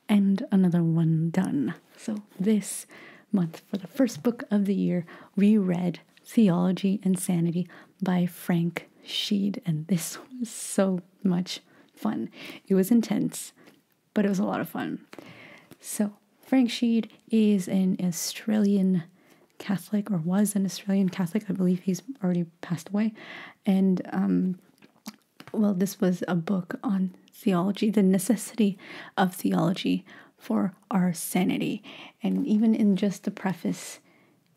and another one done. So this month, for the first book of the year, we read Theology and Sanity by Frank Sheed, and this was so much fun. It was intense, but it was a lot of fun. So Frank Sheed is an Australian Catholic, or was an Australian Catholic. I believe he's already passed away. And this was a book on theology, the necessity of theology for our sanity. And even in just the preface,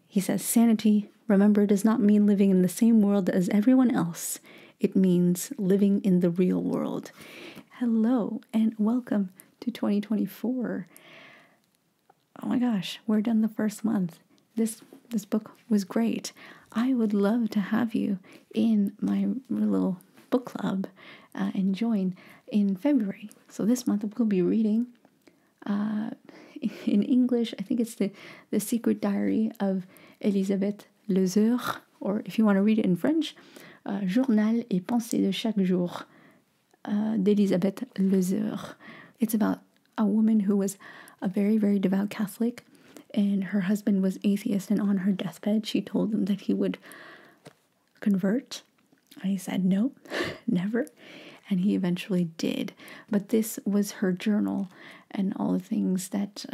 he says, sanity, remember, does not mean living in the same world as everyone else. It means living in the real world. Hello, and welcome to 2024. Oh my gosh, we're done the first month. This book was great. I would love to have you in my little book club and join in February. So this month we'll be reading in English. I think it's the Secret Diary of Elisabeth Leseur, or if you want to read it in French, Journal et Pensées de chaque jour d'Elisabeth Leseur. It's about a woman who was a very, very devout Catholic, and her husband was atheist, and on her deathbed she told him that he would convert. And he said no, never, and he eventually did. But this was her journal and all the things that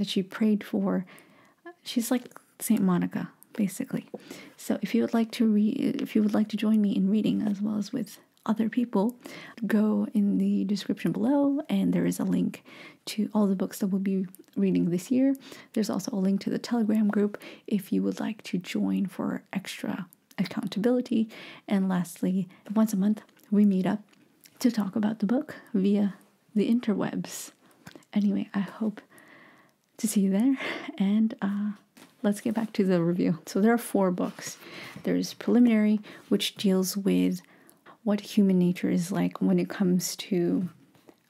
she prayed for. She's like Saint Monica, basically. So if you would like to join me in reading as well as with other people, go in the description below, and there is a link to all the books that we'll be reading this year. There's also a link to the Telegram group if you would like to join for extra accountability. And lastly, once a month we meet up to talk about the book via the interwebs. Anyway, I hope to see you there, and let's get back to the review. So there are 4 books. There's Preliminary, which deals with what human nature is like when it comes to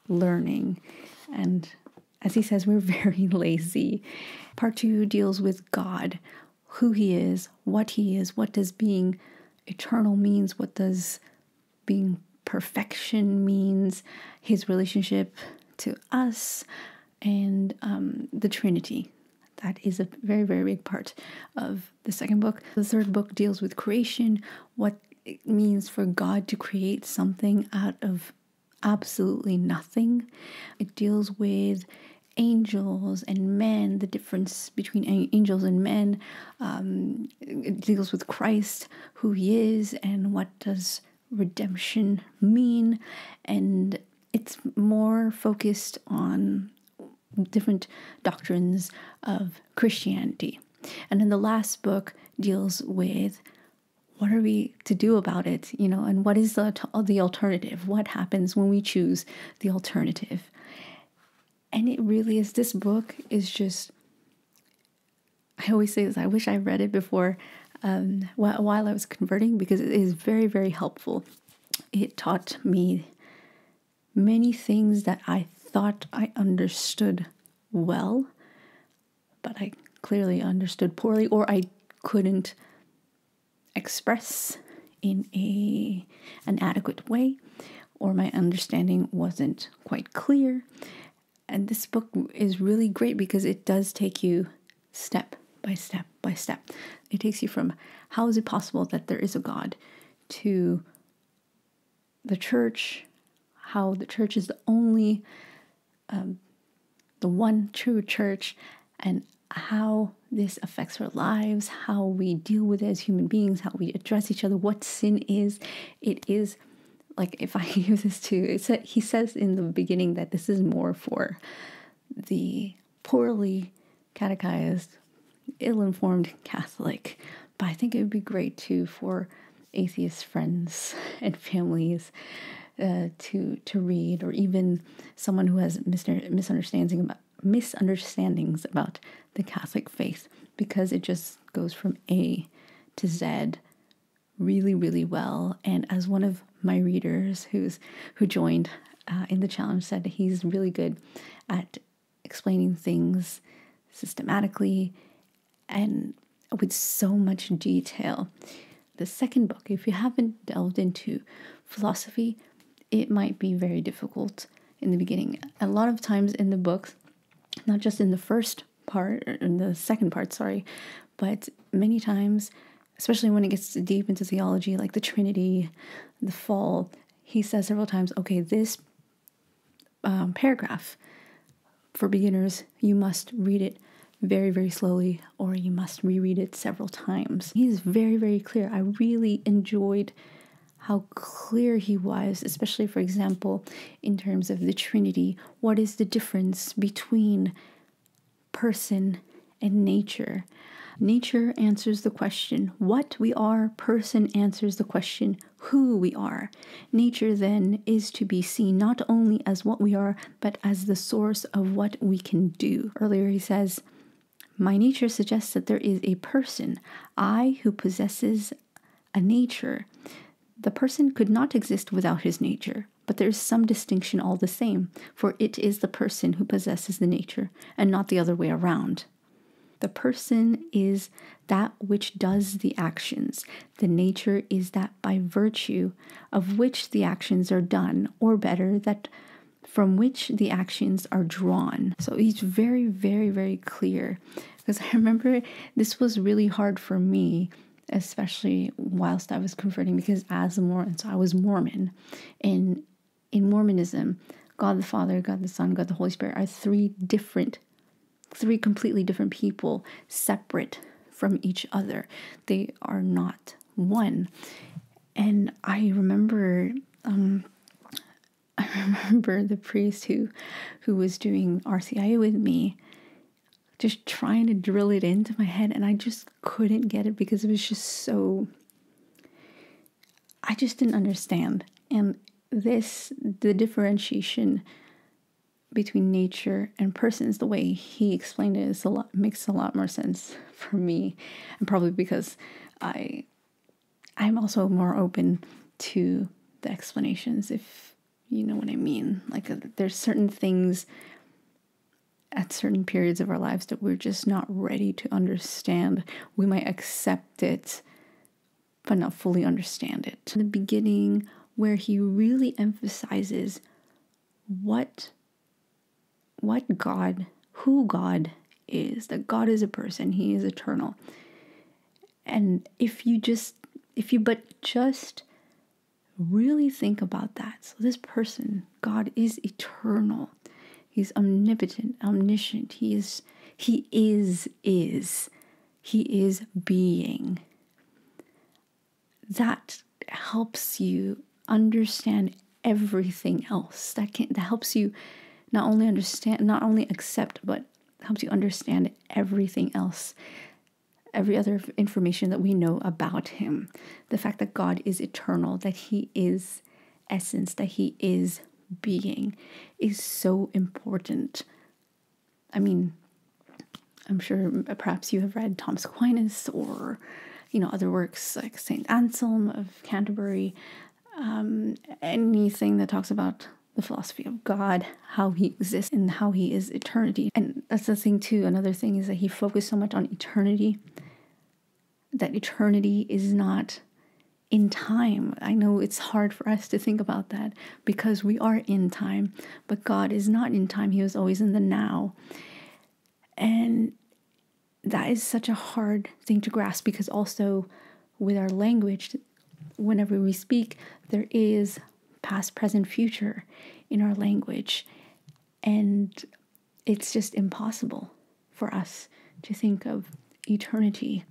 learning. And as he says, we're very lazy. Part 2 deals with God, who he is, what does being eternal means, what does being perfection means, his relationship to us, and the Trinity. That is a very, very big part of the second book. The third book deals with creation, what it means for God to create something out of absolutely nothing. It deals with angels and men, the difference between angels and men. It deals with Christ, who he is, and what does redemption mean. And it's more focused on different doctrines of Christianity. And then the last book deals with what are we to do about it, and what is the alternative? What happens when we choose the alternative? And it really is, this book is just, I always say this, I wish I read it before while I was converting, because it is very, very helpful. It taught me many things that I thought I understood well, but I clearly understood poorly, or I couldn't express in an adequate way, or my understanding wasn't quite clear. And this book is really great because it does take you step by step by step. It takes you from how is it possible that there is a God to the church, how the church is the only, the one true church, and how this affects our lives, how we deal with it as human beings, how we address each other, what sin is. It is, like, if I use this too, he says in the beginning that this is more for the poorly catechized, ill-informed Catholic, but I think it would be great too for atheist friends and families to read, or even someone who has misunderstandings about the Catholic faith, because it just goes from A to Z really, really well. And as one of my readers who joined in the challenge said, he's really good at explaining things systematically and with so much detail. The second book, if you haven't delved into philosophy, it might be very difficult in the beginning. A lot of times in the books, not just in the first part, or in the second part, sorry, but many times, especially when it gets deep into theology, like the Trinity, the fall, he says several times, okay, this paragraph, for beginners, you must read it very, very slowly, or you must reread it several times. He's very, very clear. I really enjoyed how clear he was, especially, for example, in terms of the Trinity. What is the difference between person and nature? Nature answers the question, what we are. Person answers the question, who we are. Nature then is to be seen not only as what we are, but as the source of what we can do. Earlier he says, my nature suggests that there is a person, I, who possesses a nature. The person could not exist without his nature, but there is some distinction all the same, for it is the person who possesses the nature, and not the other way around. The person is that which does the actions. The nature is that by virtue of which the actions are done, or better, that from which the actions are drawn. So he's very, very, very clear. Because I remember this was really hard for me, especially whilst I was converting, because as a Mormon, so I was Mormon. And in Mormonism, God the Father, God the Son, God the Holy Spirit are three completely different people, separate from each other. They are not one. And I remember the priest who was doing RCIA with me, just trying to drill it into my head, and I just couldn't get it because it was just so, I just didn't understand. And the differentiation between nature and persons, the way he explained it, makes a lot more sense for me, and probably because I'm also more open to the explanations, if you know what I mean. Like there's certain things at certain periods of our lives that we're just not ready to understand. We might accept it, but not fully understand it. In the beginning, where he really emphasizes who God is, that God is a person, he is eternal. And if you just really think about that. So this person, God, is eternal. He's omnipotent, omniscient. He is being. That helps you understand everything else. That helps you not only accept, but helps you understand everything else. Every other information that we know about him. The fact that God is eternal, that he is essence, that he is being, is so important. I mean, I'm sure perhaps you have read Thomas Aquinas, or other works like Saint Anselm of Canterbury, anything that talks about the philosophy of God, how he exists and how he is eternity. And that's the thing too. Another thing is that he focused so much on eternity, that eternity is not in time. I know it's hard for us to think about that because we are in time, but God is not in time. He was always in the now. And that is such a hard thing to grasp, because also with our language, whenever we speak, there is past, present, future in our language. And it's just impossible for us to think of eternity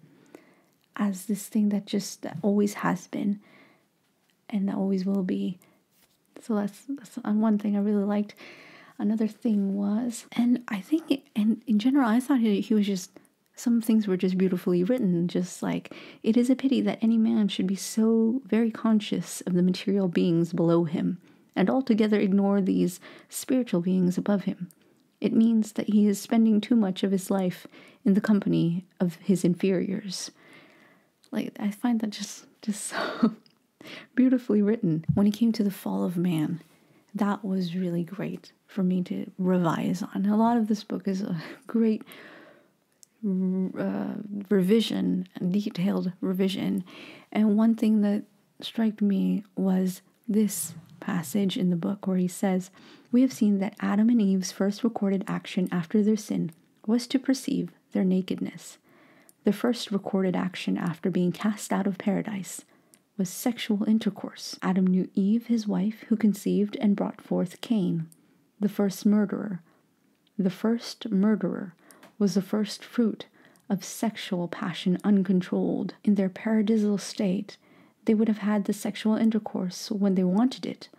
as this thing that always has been and that always will be. So that's one thing I really liked. Another thing was, and I think, and in general, I thought he was just, some things were just beautifully written, just like, it is a pity that any man should be so very conscious of the material beings below him, and altogether ignore these spiritual beings above him. It means that he is spending too much of his life in the company of his inferiors. Like, I find that just so beautifully written. When it came to the fall of man, that was really great for me to revise on. A lot of this book is a great revision, a detailed revision. And one thing that struck me was this passage in the book where he says, "We have seen that Adam and Eve's first recorded action after their sin was to perceive their nakedness. The first recorded action after being cast out of paradise was sexual intercourse. Adam knew Eve, his wife, who conceived and brought forth Cain, the first murderer. The first murderer was the first fruit of sexual passion uncontrolled. In their paradisal state, they would have had the sexual intercourse when they wanted it.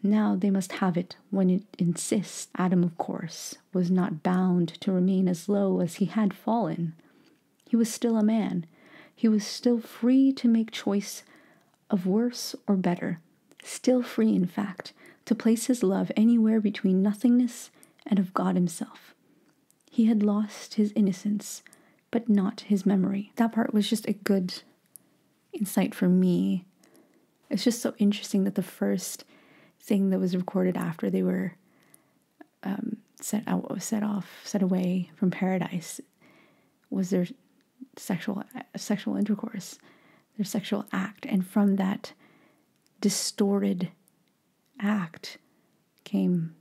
Now they must have it when it insists. Adam, of course, was not bound to remain as low as he had fallen. He was still a man. He was still free to make choice of worse or better, still free, in fact, to place his love anywhere between nothingness and of God himself. He had lost his innocence, but not his memory." That part was just a good insight for me. It's just so interesting that the first thing that was recorded after they were set away from paradise was their sexual intercourse, their sexual act. And from that distorted act came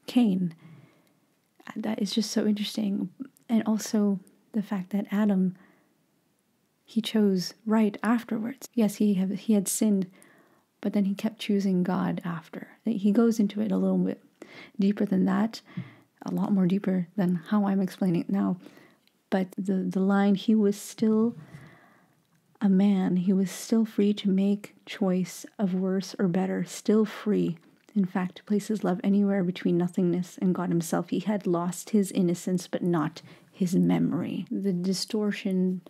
Cain. That is just so interesting. And also the fact that Adam, he chose right afterwards. Yes, he had sinned, but then he kept choosing God after. He goes into it a little bit deeper than that, a lot more deeper than how I'm explaining it now. But the line, he was still a man, he was still free to make choice of worse or better, still free, in fact, to place his love anywhere between nothingness and God himself. He had lost his innocence, but not his memory. The distortion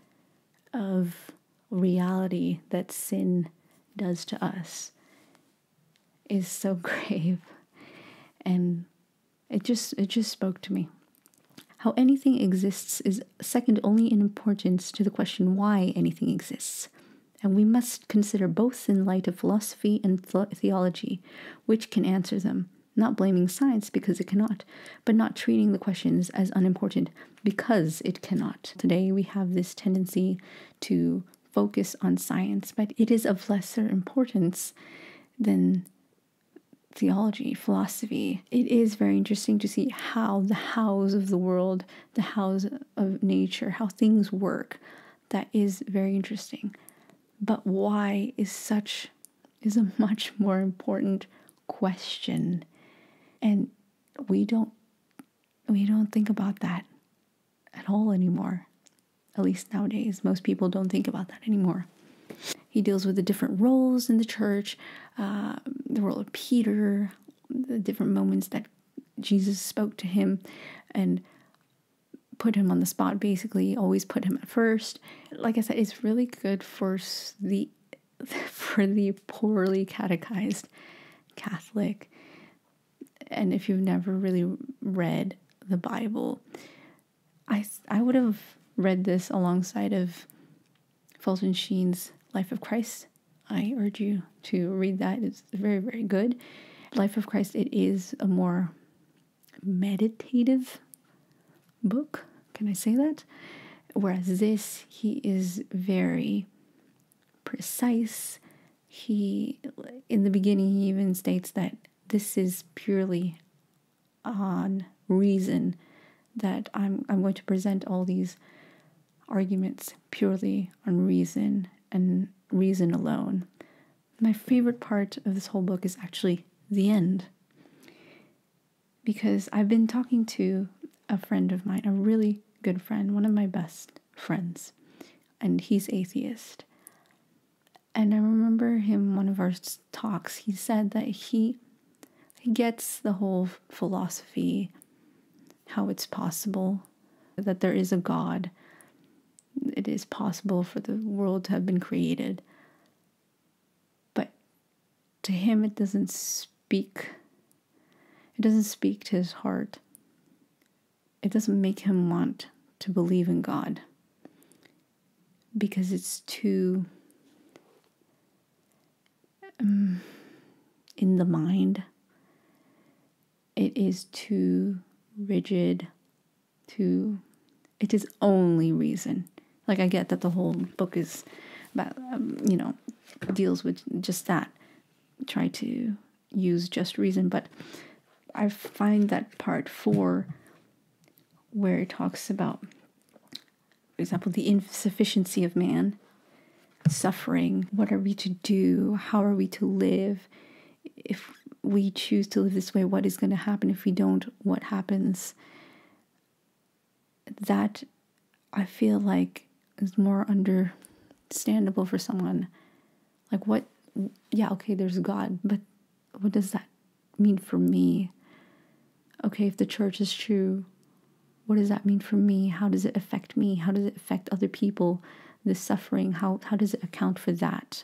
of reality that sin does to us is so grave, and it just spoke to me. How anything exists is second only in importance to the question why anything exists, and we must consider both in light of philosophy and theology, which can answer them, not blaming science because it cannot, but not treating the questions as unimportant because it cannot. Today we have this tendency to focus on science, but it is of lesser importance than theology, philosophy. It is very interesting to see how the hows of the world, the hows of nature, how things work. That is very interesting. But why is a much more important question. And we don't think about that at all anymore. At least nowadays, most people don't think about that anymore. He deals with the different roles in the church, the role of Peter, the different moments that Jesus spoke to him and put him on the spot, basically, always put him at first. Like I said, it's really good for the poorly catechized Catholic. And if you've never really read the Bible, I would have read this alongside of Fulton Sheen's Life of Christ. I urge you to read that. It's very, very good. Life of Christ, it is a more meditative book. Can I say that? Whereas this, he is very precise. In the beginning, he even states that this is purely on reason, that I'm going to present all these arguments purely on reason and reason alone. My favorite part of this whole book is actually the end, because I've been talking to a friend of mine, a really good friend, one of my best friends, and he's atheist. And I remember him, one of our talks, he said that he gets the whole philosophy, how it's possible that there is a God. It is possible for the world to have been created. But to him, it doesn't speak to his heart. It doesn't make him want to believe in God, because it's too in the mind. It is too rigid. It is only reason. Like, I get that the whole book is about, deals with just that. Try to, use just reason, but I find that part 4 where it talks about, for example, the insufficiency of man, suffering. What are we to do? How are we to live? If we choose to live this way, what is going to happen? If we don't, what happens? That I feel like is more understandable for someone. Like what? Yeah, okay, there's God, but what does that mean for me? Okay, if the church is true, what does that mean for me? How does it affect me? How does it affect other people? The suffering, how does it account for that?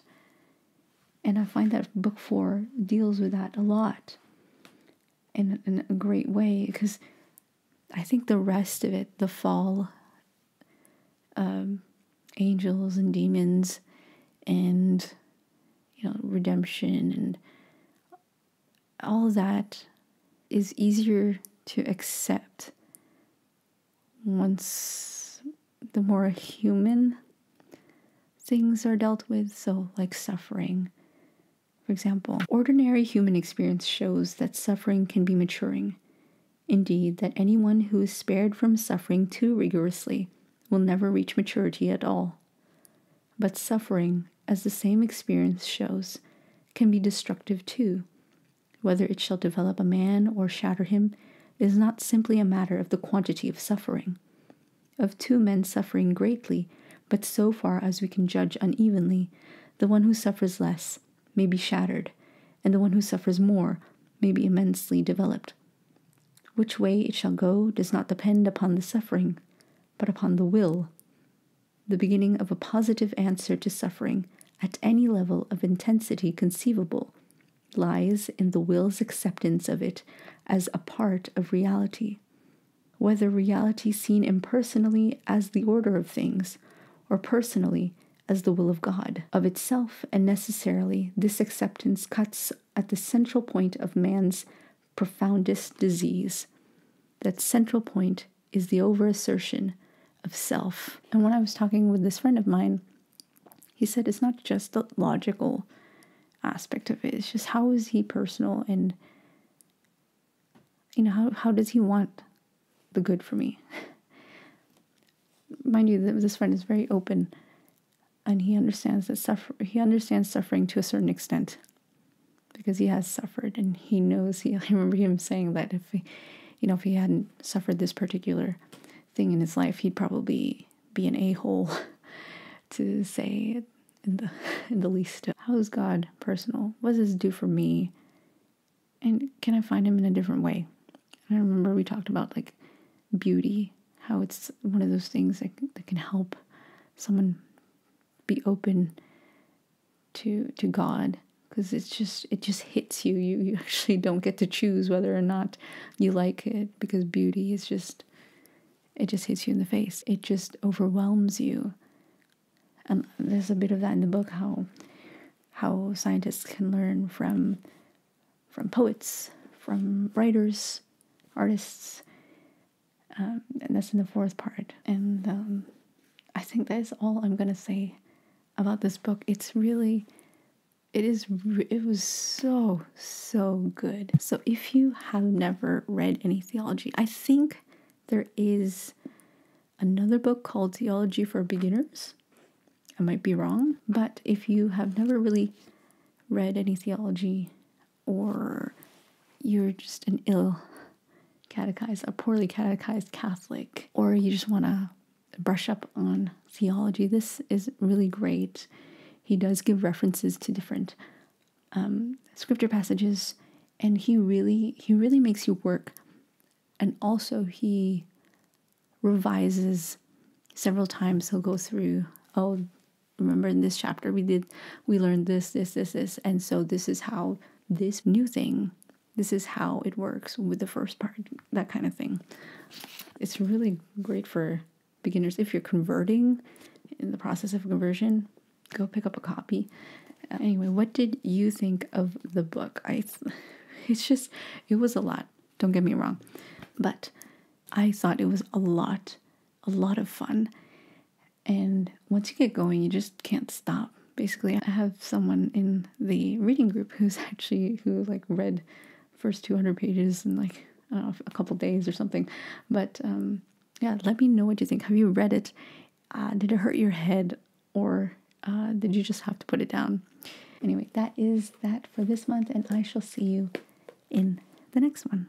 And I find that book 4 deals with that a lot in a great way, because I think the rest of it, the fall, angels and demons, and redemption, and all of that is easier to accept once the more human things are dealt with. So like suffering, for example, ordinary human experience shows that suffering can be maturing. Indeed, that anyone who is spared from suffering too rigorously will never reach maturity at all. But suffering, as the same experience shows, can be destructive too. Whether it shall develop a man or shatter him is not simply a matter of the quantity of suffering. Of two men suffering greatly, but so far as we can judge unevenly, the one who suffers less may be shattered, and the one who suffers more may be immensely developed. Which way it shall go does not depend upon the suffering, but upon the will. The beginning of a positive answer to suffering, at any level of intensity conceivable, lies in the will's acceptance of it as a part of reality. Whether reality seen impersonally as the order of things, or personally as the will of God. Of itself and necessarily, this acceptance cuts at the central point of man's profoundest disease. That central point is the overassertion of self. And when I was talking with this friend of mine, he said it's not just the logical aspect of it, it's just how is he personal, and how does he want the good for me? Mind you, this friend is very open, and he understands that he understands suffering to a certain extent because he has suffered, and he knows. I remember him saying that if he hadn't suffered this particular thing in his life, he'd probably be an a-hole, to say it in the least. How is God personal? What does this do for me? And can I find him in a different way? And I remember we talked about like beauty, how it's one of those things that can help someone be open to God, because it just hits you. You actually don't get to choose whether or not you like it, because beauty is it just hits you in the face. It just overwhelms you. And there's a bit of that in the book, how scientists can learn from poets, from writers, artists, and that's in the 4th part. And I think that is all I'm going to say about this book. It was so good. So if you have never read any theology, I think there is another book called Theology for Beginners. I might be wrong, but if you have never really read any theology, or you're just an a poorly catechized Catholic, or you just want to brush up on theology, this is really great. He does give references to different scripture passages, and he really makes you work. And also he revises several times. He'll go through, remember in this chapter we learned this, and so this is how this new thing, this is how it works with the first part, that kind of thing. It's really great for beginners. If you're converting, in the process of conversion, go pick up a copy. Anyway, what did you think of the book? It was a lot, don't get me wrong, but I thought it was a lot of fun. And once you get going, you just can't stop, basically, I have someone in the reading group who like read first 200 pages in like, I don't know, a couple days or something. But yeah, let me know what you think. Have you read it? Did it hurt your head, or did you just have to put it down? Anyway, that is that for this month, and I shall see you in the next one.